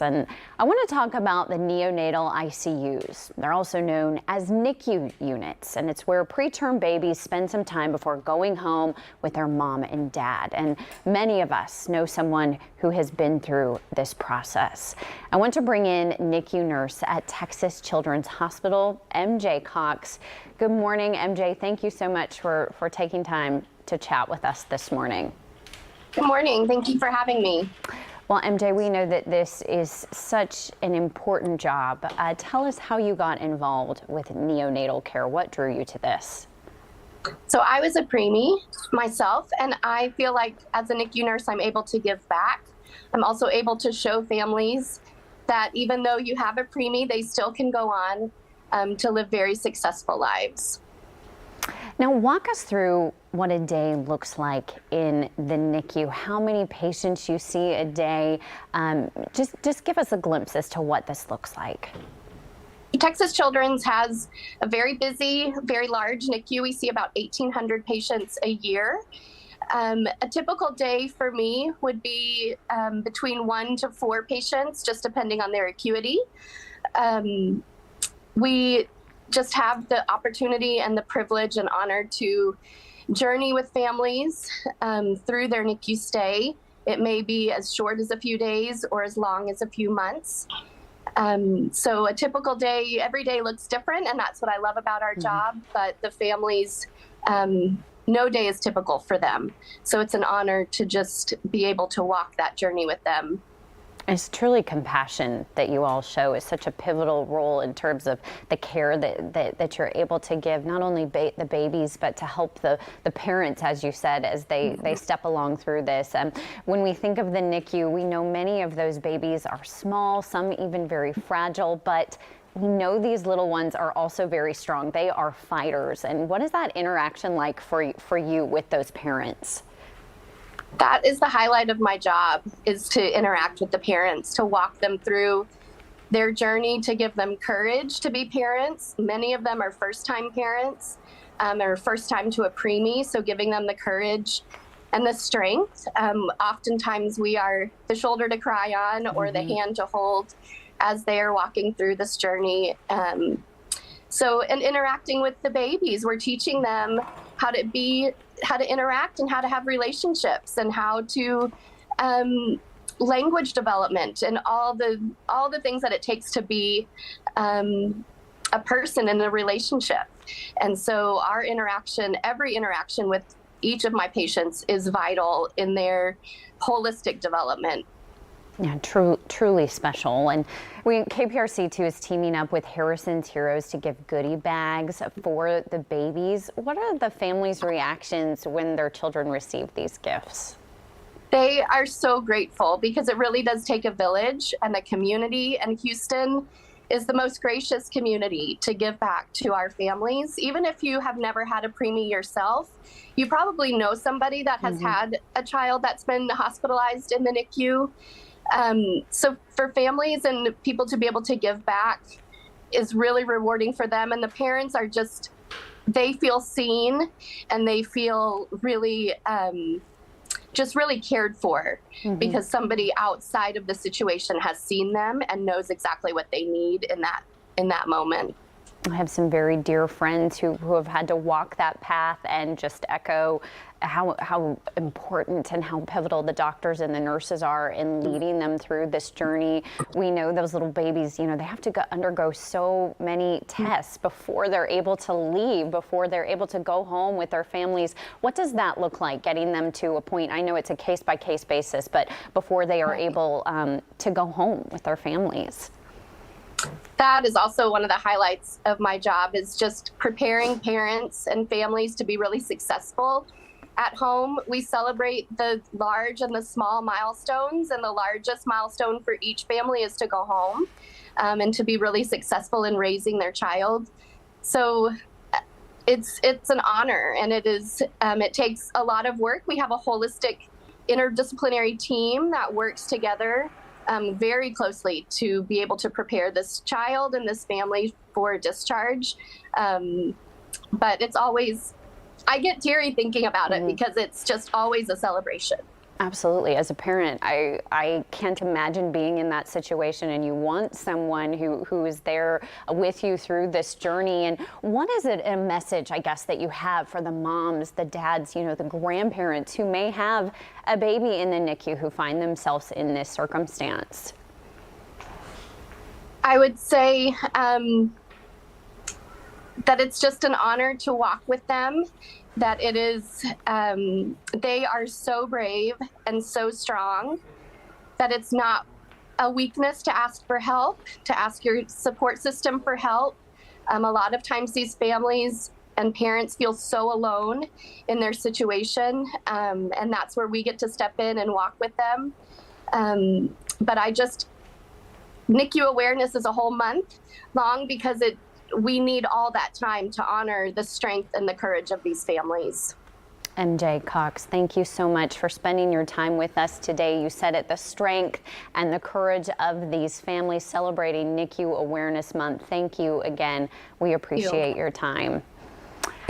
And I want to talk about the neonatal ICUs. They're also known as NICU units, and it's where preterm babies spend some time before going home with their mom and dad. And many of us know someone who has been through this process. I want to bring in NICU nurse at Texas Children's Hospital, MJ Cox. Good morning, MJ. Thank you so much for taking time to chat with us this morning. Good morning. Thank you for having me. Well, MJ, we know that this is such an important job. Tell us how you got involved with neonatal care. What drew you to this? So I was a preemie myself, and I feel like as a NICU nurse, I'm able to give back. I'm also able to show families that even though you have a preemie, they still can go on to live very successful lives. Now, walk us through what a day looks like in the NICU. How many patients you see a day? Just give us a glimpse as to what this looks like. Texas Children's has a very busy, very large NICU. We see about 1,800 patients a year. A typical day for me would be between 1 to 4 patients, just depending on their acuity. We just have the opportunity and the privilege and honor to journey with families through their NICU stay. It may be as short as a few days or as long as a few months. So a typical day, every day looks different, and that's what I love about our job, but the families, no day is typical for them. So it's an honor to just be able to walk that journey with them. It's truly compassion that you all show is such a pivotal role in terms of the care that you're able to give, not only the babies, but to help the parents, as you said, as they step along through this. When we think of the NICU, we know many of those babies are small, some even very fragile, but we know these little ones are also very strong. They are fighters. And what is that interaction like for you with those parents? That is the highlight of my job, is to interact with the parents, to walk them through their journey, to give them courage to be parents. Many of them are first-time parents, or first time to a preemie, so giving them the courage and the strength. Oftentimes we are the shoulder to cry on or the hand to hold as they are walking through this journey. And interacting with the babies, we're teaching them how to interact and how to have relationships and how to language development and all the things that it takes to be a person in a relationship. And so our interaction, every interaction with each of my patients is vital in their holistic development. Yeah, truly special. And KPRC2 is teaming up with Harrison's Heroes to give goodie bags for the babies. What are the families' reactions when their children receive these gifts? They are so grateful because it really does take a village and a community, and Houston is the most gracious community to give back to our families. Even if you have never had a preemie yourself, you probably know somebody that has had a child that's been hospitalized in the NICU. So for families and people to be able to give back is really rewarding for them. And the parents are they feel seen and they feel really, just really cared for because somebody outside of the situation has seen them and knows exactly what they need in that moment. I have some very dear friends who have had to walk that path and just echo how important and how pivotal the doctors and the nurses are in leading them through this journey. We know those little babies, they have to undergo so many tests before they're able to leave, before they're able to go home with their families. What does that look like, getting them to a point? I know it's a case-by-case basis, but before they are able to go home with their families. That is also one of the highlights of my job, is just preparing parents and families to be really successful at home. We celebrate the large and the small milestones, and the largest milestone for each family is to go home and to be really successful in raising their child. So it's an honor, and it takes a lot of work. We have a holistic interdisciplinary team that works together very closely to be able to prepare this child and this family for discharge. But it's always, I get teary thinking about it because it's just always a celebration. Absolutely. As a parent, I can't imagine being in that situation, and you want someone who is there with you through this journey. And what is it, a message, I guess, that you have for the moms, the dads, the grandparents who may have a baby in the NICU who find themselves in this circumstance? I would say that it's just an honor to walk with them, that it is, they are so brave and so strong that it's not a weakness to ask for help, to ask your support system for help. A lot of times these families and parents feel so alone in their situation, and that's where we get to step in and walk with them. But NICU awareness is a whole month long because we need all that time to honor the strength and the courage of these families. MJ Cox, thank you so much for spending your time with us today. You said it, the strength and the courage of these families celebrating NICU Awareness Month. Thank you again. We appreciate your time.